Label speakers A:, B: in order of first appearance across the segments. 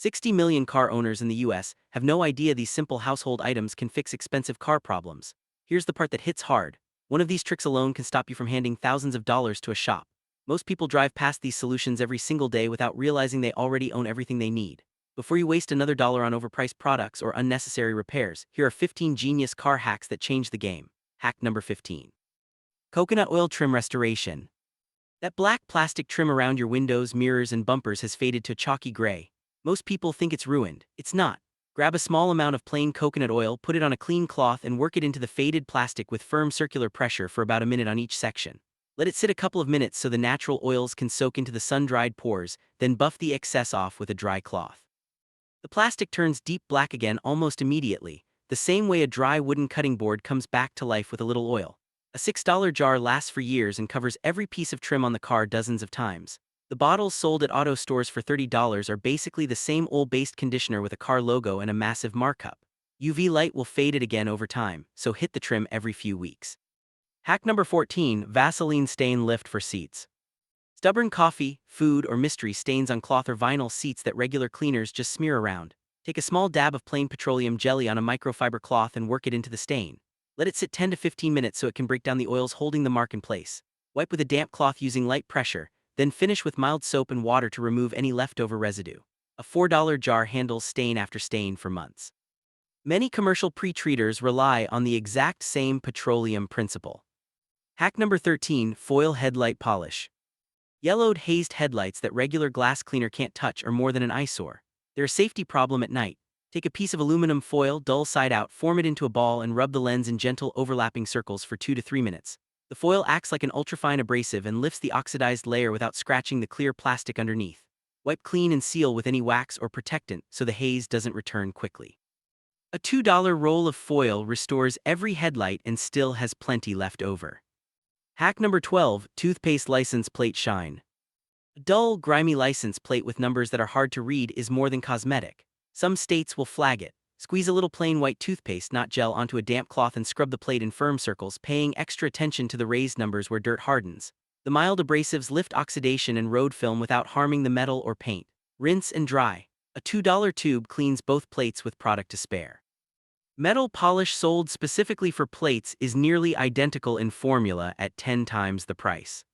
A: 60 million car owners in the US have no idea these simple household items can fix expensive car problems. Here's the part that hits hard. One of these tricks alone can stop you from handing thousands of dollars to a shop. Most people drive past these solutions every single day without realizing they already own everything they need. Before you waste another dollar on overpriced products or unnecessary repairs, here are 15 genius car hacks that change the game. Hack number 15. Coconut oil trim restoration. That black plastic trim around your windows, mirrors, and bumpers has faded to chalky gray. Most people think it's ruined. It's not. Grab a small amount of plain coconut oil, put it on a clean cloth, and work it into the faded plastic with firm circular pressure for about a minute on each section. Let it sit a couple of minutes so the natural oils can soak into the sun-dried pores, then buff the excess off with a dry cloth. The plastic turns deep black again almost immediately, the same way a dry wooden cutting board comes back to life with a little oil. A $6 jar lasts for years and covers every piece of trim on the car dozens of times. The bottles sold at auto stores for $30 are basically the same oil-based conditioner with a car logo and a massive markup. UV light will fade it again over time, so hit the trim every few weeks. Hack number 14, Vaseline Stain Lift for Seats. Stubborn coffee, food, or mystery stains on cloth or vinyl seats that regular cleaners just smear around. Take a small dab of plain petroleum jelly on a microfiber cloth and work it into the stain. Let it sit 10 to 15 minutes so it can break down the oils holding the mark in place. Wipe with a damp cloth using light pressure, then finish with mild soap and water to remove any leftover residue. A $4 jar handles stain after stain for months. Many commercial pre-treaters rely on the exact same petroleum principle. Hack number 13, Foil Headlight Polish. Yellowed, hazed headlights that regular glass cleaner can't touch are more than an eyesore. They're a safety problem at night. Take a piece of aluminum foil, dull side out, form it into a ball and rub the lens in gentle overlapping circles for 2 to 3 minutes. The foil acts like an ultrafine abrasive and lifts the oxidized layer without scratching the clear plastic underneath. Wipe clean and seal with any wax or protectant so the haze doesn't return quickly. A $2 roll of foil restores every headlight and still has plenty left over. Hack number 12, Toothpaste License Plate Shine. A dull, grimy license plate with numbers that are hard to read is more than cosmetic. Some states will flag it. Squeeze a little plain white toothpaste, not gel, onto a damp cloth and scrub the plate in firm circles, paying extra attention to the raised numbers where dirt hardens. The mild abrasives lift oxidation and road film without harming the metal or paint. Rinse and dry. A $2 tube cleans both plates with product to spare. Metal polish sold specifically for plates is nearly identical in formula at 10 times the price.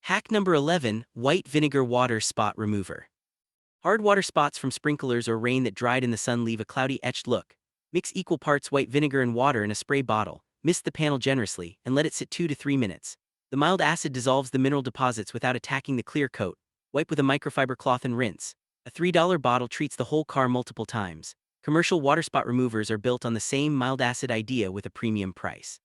A: Hack number 11, White Vinegar Water Spot Remover. Hard water spots from sprinklers or rain that dried in the sun leave a cloudy, etched look. Mix equal parts white vinegar and water in a spray bottle, mist the panel generously, and let it sit 2 to 3 minutes. The mild acid dissolves the mineral deposits without attacking the clear coat. Wipe with a microfiber cloth and rinse. A $3 bottle treats the whole car multiple times. Commercial water spot removers are built on the same mild acid idea with a premium price.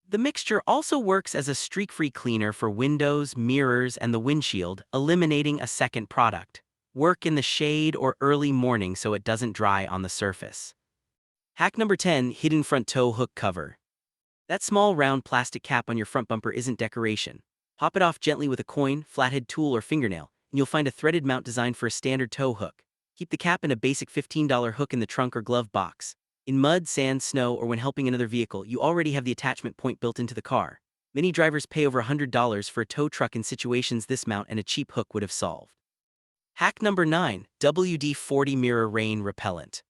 A: The mixture also works as a streak-free cleaner for windows, mirrors, and the windshield, eliminating a second product. Work in the shade or early morning so it doesn't dry on the surface. Hack number 10, Hidden Front Tow Hook Cover. That small round plastic cap on your front bumper isn't decoration. Pop it off gently with a coin, flathead tool, or fingernail, and you'll find a threaded mount designed for a standard tow hook. Keep the cap in a basic $15 hook in the trunk or glove box. In mud, sand, snow, or when helping another vehicle, you already have the attachment point built into the car. Many drivers pay over $100 for a tow truck in situations this mount and a cheap hook would have solved. Hack number 9, WD-40 Mirror Rain Repellent.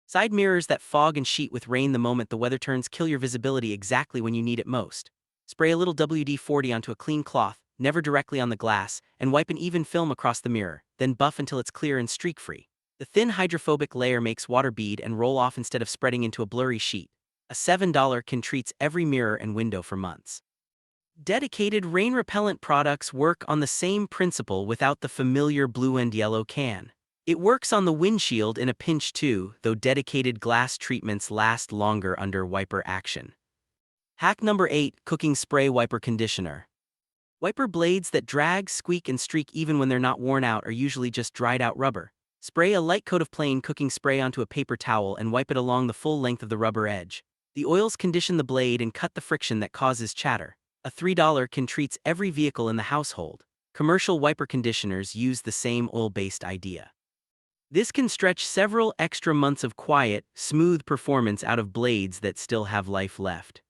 A: Side mirrors that fog and sheet with rain the moment the weather turns kill your visibility exactly when you need it most. Spray a little WD-40 onto a clean cloth, never directly on the glass, and wipe an even film across the mirror, then buff until it's clear and streak-free. The thin hydrophobic layer makes water bead and roll off instead of spreading into a blurry sheet. A $7 can treats every mirror and window for months. Dedicated rain repellent products work on the same principle without the familiar blue and yellow can. It works on the windshield in a pinch too, though dedicated glass treatments last longer under wiper action. Hack number 8, Cooking Spray Wiper Conditioner. Wiper blades that drag, squeak, and streak even when they're not worn out are usually just dried out rubber. Spray a light coat of plain cooking spray onto a paper towel and wipe it along the full length of the rubber edge. The oils condition the blade and cut the friction that causes chatter. A $3 can treats every vehicle in the household. Commercial wiper conditioners use the same oil-based idea. This can stretch several extra months of quiet, smooth performance out of blades that still have life left.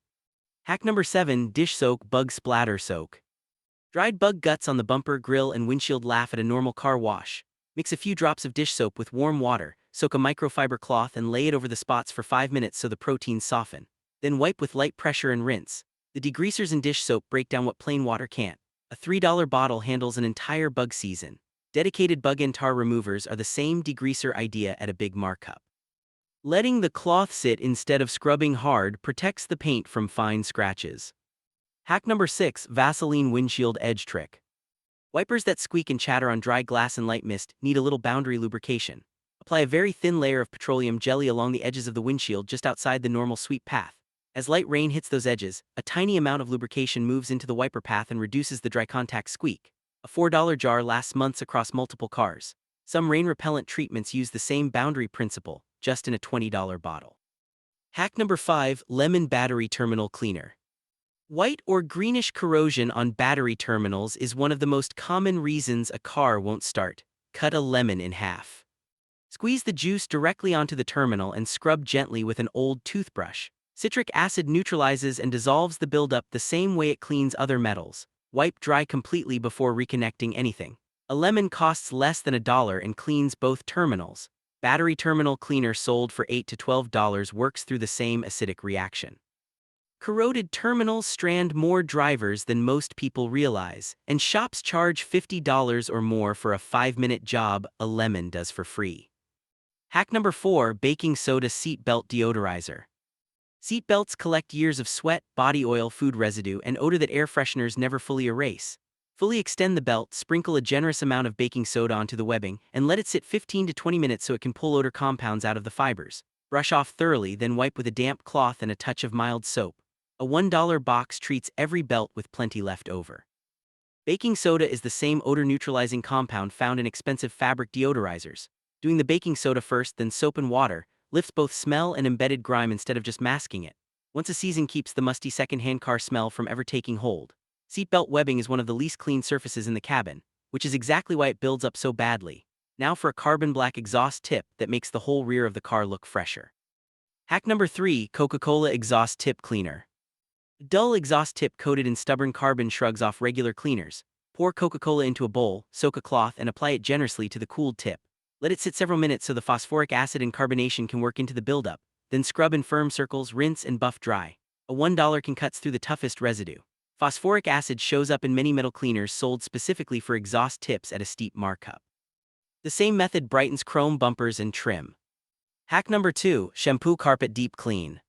A: Hack number 7, Dish Soak Bug Splatter Soak. Dried bug guts on the bumper, grill, and windshield laugh at a normal car wash. Mix a few drops of dish soap with warm water, soak a microfiber cloth and lay it over the spots for 5 minutes so the proteins soften. Then wipe with light pressure and rinse. The degreasers in dish soap break down what plain water can't. A $3 bottle handles an entire bug season. Dedicated bug and tar removers are the same degreaser idea at a big markup. Letting the cloth sit instead of scrubbing hard protects the paint from fine scratches. Hack number 6, Vaseline Windshield Edge Trick. Wipers that squeak and chatter on dry glass and light mist need a little boundary lubrication. Apply a very thin layer of petroleum jelly along the edges of the windshield just outside the normal sweep path. As light rain hits those edges, a tiny amount of lubrication moves into the wiper path and reduces the dry contact squeak. A $4 jar lasts months across multiple cars. Some rain repellent treatments use the same boundary principle, just in a $20 bottle. Hack number 5, Lemon Battery Terminal Cleaner. White or greenish corrosion on battery terminals is one of the most common reasons a car won't start. Cut a lemon in half. Squeeze the juice directly onto the terminal and scrub gently with an old toothbrush. Citric acid neutralizes and dissolves the buildup the same way it cleans other metals. Wipe dry completely before reconnecting anything. A lemon costs less than $1 and cleans both terminals. Battery terminal cleaner sold for $8 to $12 works through the same acidic reaction. Corroded terminals strand more drivers than most people realize, and shops charge $50 or more for a 5-minute job a lemon does for free. Hack number 4, Baking Soda Seat Belt Deodorizer. Seat belts collect years of sweat, body oil, food residue, and odor that air fresheners never fully erase. Fully extend the belt, sprinkle a generous amount of baking soda onto the webbing, and let it sit 15 to 20 minutes so it can pull odor compounds out of the fibers. Brush off thoroughly, then wipe with a damp cloth and a touch of mild soap. A $1 box treats every belt with plenty left over. Baking soda is the same odor-neutralizing compound found in expensive fabric deodorizers. Doing the baking soda first, then soap and water, lifts both smell and embedded grime instead of just masking it. Once a season keeps the musty second-hand car smell from ever taking hold. Seatbelt webbing is one of the least clean surfaces in the cabin, which is exactly why it builds up so badly. Now for a carbon black exhaust tip that makes the whole rear of the car look fresher. Hack number 3, Coca-Cola Exhaust Tip Cleaner. Dull exhaust tip coated in stubborn carbon shrugs off regular cleaners. Pour Coca-Cola into a bowl, soak a cloth, and apply it generously to the cooled tip. Let it sit several minutes so the phosphoric acid and carbonation can work into the buildup. Then scrub in firm circles, rinse, and buff dry. A $1 can cuts through the toughest residue. Phosphoric acid shows up in many metal cleaners sold specifically for exhaust tips at a steep markup. The same method brightens chrome bumpers and trim. Hack number 2, Shampoo Carpet Deep Clean.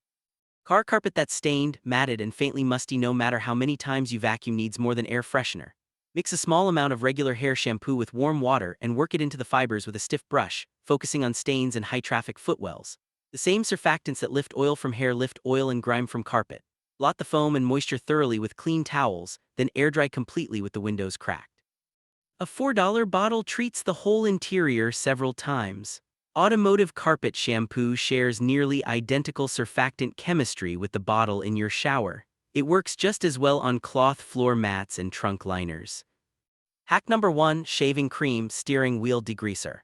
A: Car carpet that's stained, matted, and faintly musty no matter how many times you vacuum needs more than air freshener. Mix a small amount of regular hair shampoo with warm water and work it into the fibers with a stiff brush, focusing on stains and high-traffic footwells. The same surfactants that lift oil from hair lift oil and grime from carpet. Blot the foam and moisture thoroughly with clean towels, then air dry completely with the windows cracked. A $4 bottle treats the whole interior several times. Automotive carpet shampoo shares nearly identical surfactant chemistry with the bottle in your shower. It works just as well on cloth floor mats and trunk liners. Hack number 1, Shaving Cream Steering Wheel Degreaser.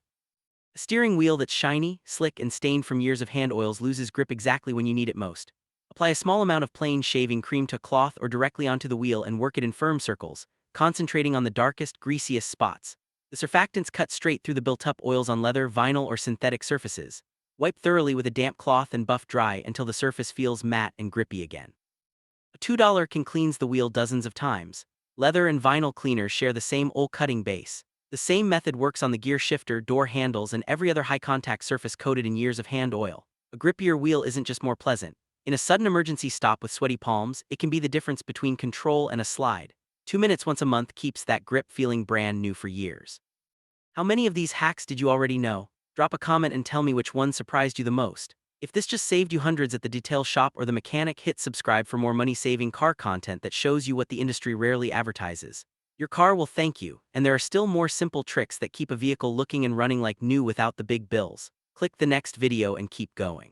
A: A steering wheel that's shiny, slick, and stained from years of hand oils loses grip exactly when you need it most. Apply a small amount of plain shaving cream to a cloth or directly onto the wheel and work it in firm circles, concentrating on the darkest, greasiest spots. The surfactants cut straight through the built-up oils on leather, vinyl, or synthetic surfaces. Wipe thoroughly with a damp cloth and buff dry until the surface feels matte and grippy again. A $2 can cleans the wheel dozens of times. Leather and vinyl cleaners share the same oil cutting base. The same method works on the gear shifter, door handles, and every other high-contact surface coated in years of hand oil. A grippier wheel isn't just more pleasant. In a sudden emergency stop with sweaty palms, it can be the difference between control and a slide. 2 minutes once a month keeps that grip feeling brand new for years. How many of these hacks did you already know? Drop a comment and tell me which one surprised you the most. If this just saved you hundreds at the detail shop or the mechanic, hit subscribe for more money-saving car content that shows you what the industry rarely advertises. Your car will thank you, and there are still more simple tricks that keep a vehicle looking and running like new without the big bills. Click the next video and keep going.